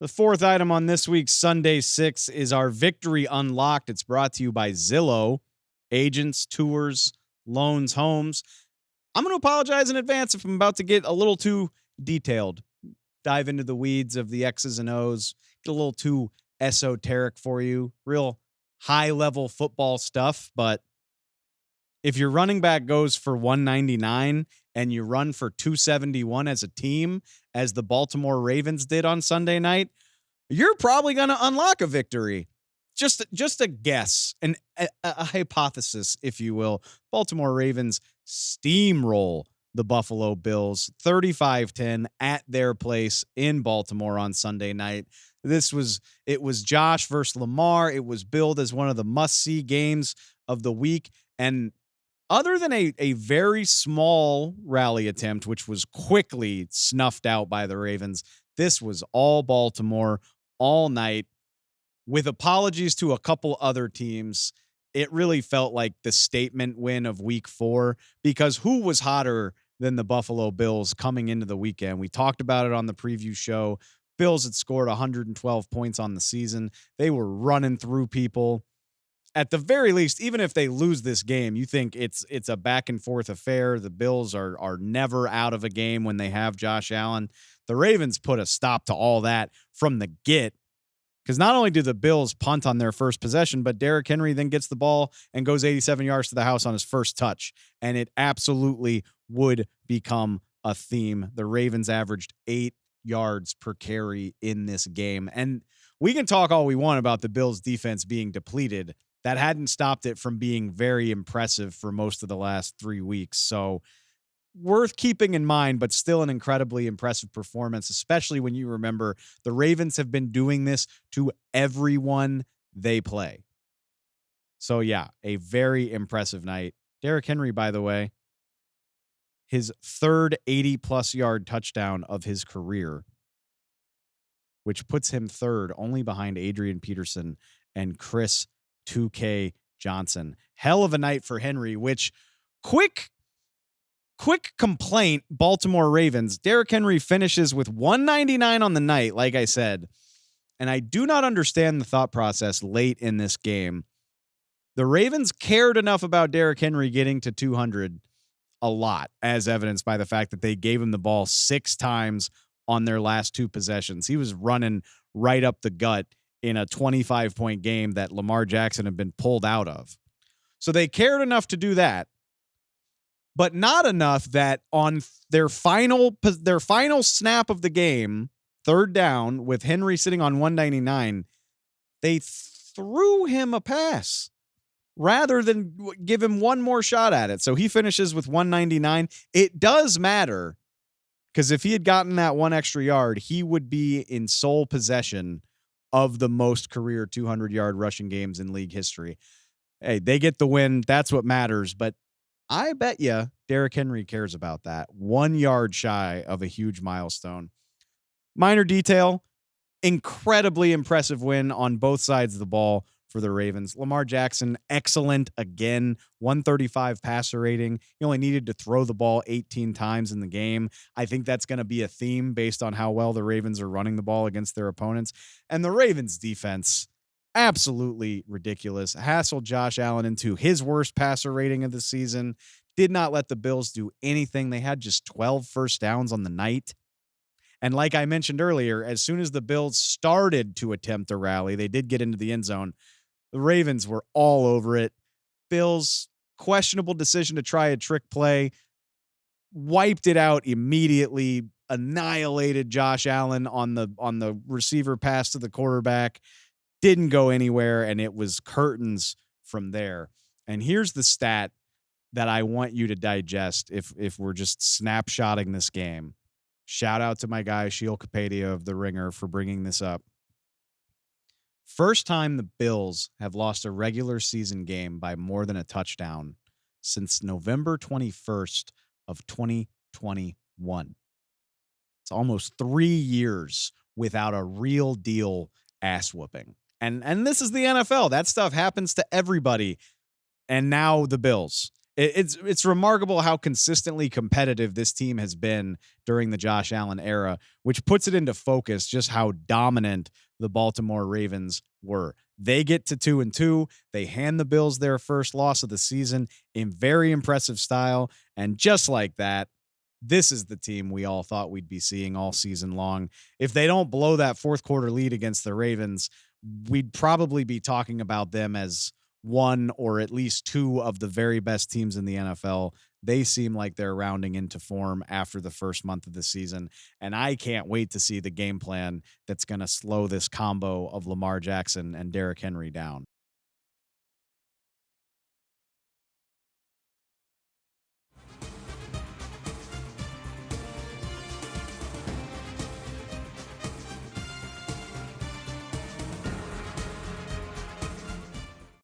The fourth item on this week's Sunday Six is our Victory Unlocked. It's brought to you by Zillow, agents, tours, loans, homes. I'm going to apologize in advance if I'm about to get a little too detailed, dive into the weeds of the X's and O's, get a little too esoteric for you, real high-level football stuff. But if your running back goes for 199 and you run for 271 as a team, as the Baltimore Ravens did on Sunday night, you're probably going to unlock a victory. Just a guess, a hypothesis, if you will. Baltimore Ravens steamroll the Buffalo Bills 35-10 at their place in Baltimore on Sunday night. It was Josh versus Lamar. It was billed as one of the must-see games of the week. And other than a very small rally attempt, which was quickly snuffed out by the Ravens, this was all Baltimore all night. With apologies to a couple other teams, it really felt like the statement win of week 4, because who was hotter than the Buffalo Bills coming into the weekend? We talked about it on the preview show. Bills had scored 112 points on the season. They were running through people. At the very least, even if they lose this game, you think it's a back and forth affair. The Bills are never out of a game when they have Josh Allen. The Ravens put a stop to all that from the get, because not only do the Bills punt on their first possession, but Derrick Henry then gets the ball and goes 87 yards to the house on his first touch. And it absolutely would become a theme. The Ravens averaged 8 yards per carry in this game. And we can talk all we want about the Bills defense being depleted. That hadn't stopped it from being very impressive for most of the last 3 weeks. So worth keeping in mind, but still an incredibly impressive performance, especially when you remember the Ravens have been doing this to everyone they play. So yeah, a very impressive night. Derrick Henry, by the way, his third 80-plus yard touchdown of his career, which puts him third only behind Adrian Peterson and Chris 2K Johnson. Hell of a night for Henry, which quick complaint, Baltimore Ravens. Derrick Henry finishes with 199 on the night, like I said. And I do not understand the thought process late in this game. The Ravens cared enough about Derrick Henry getting to 200 a lot, as evidenced by the fact that they gave him the ball 6 times on their last 2 possessions. He was running right up the gut in a 25-point game that Lamar Jackson had been pulled out of. So they cared enough to do that, but not enough that on their final snap of the game, third down with Henry sitting on 199, they threw him a pass rather than give him one more shot at it. So he finishes with 199. It does matter, because if he had gotten that 1 extra yard, he would be in sole possession of the most career 200-yard rushing games in league history. Hey, they get the win. That's what matters. But I bet you Derrick Henry cares about that. 1 yard shy of a huge milestone. Minor detail, incredibly impressive win on both sides of the ball for the Ravens. Lamar Jackson, excellent again, 135 passer rating. He only needed to throw the ball 18 times in the game. I think that's going to be a theme based on how well the Ravens are running the ball against their opponents. And the Ravens defense, absolutely ridiculous. Hassled Josh Allen into his worst passer rating of the season. Did not let the Bills do anything. They had just 12 first downs on the night. And like I mentioned earlier, as soon as the Bills started to attempt a rally, they did get into the end zone. The Ravens were all over it. Bills, questionable decision to try a trick play, wiped it out immediately, annihilated Josh Allen on the receiver pass to the quarterback. Didn't go anywhere, and it was curtains from there. And here's the stat that I want you to digest if we're just snapshotting this game. Shout out to my guy, Sheil Kapadia of The Ringer, for bringing this up. First time the Bills have lost a regular season game by more than a touchdown since November 21st of 2021. It's almost 3 years without a real deal ass whooping. And this is the NFL. That stuff happens to everybody. And now the Bills. It's remarkable how consistently competitive this team has been during the Josh Allen era, which puts it into focus just how dominant the Baltimore Ravens were. They get to 2-2. They hand the Bills their first loss of the season in very impressive style. And just like that, this is the team we all thought we'd be seeing all season long. If they don't blow that fourth quarter lead against the Ravens, we'd probably be talking about them as one or at least two of the very best teams in the NFL. They seem like they're rounding into form after the first month of the season. And I can't wait to see the game plan that's going to slow this combo of Lamar Jackson and Derrick Henry down.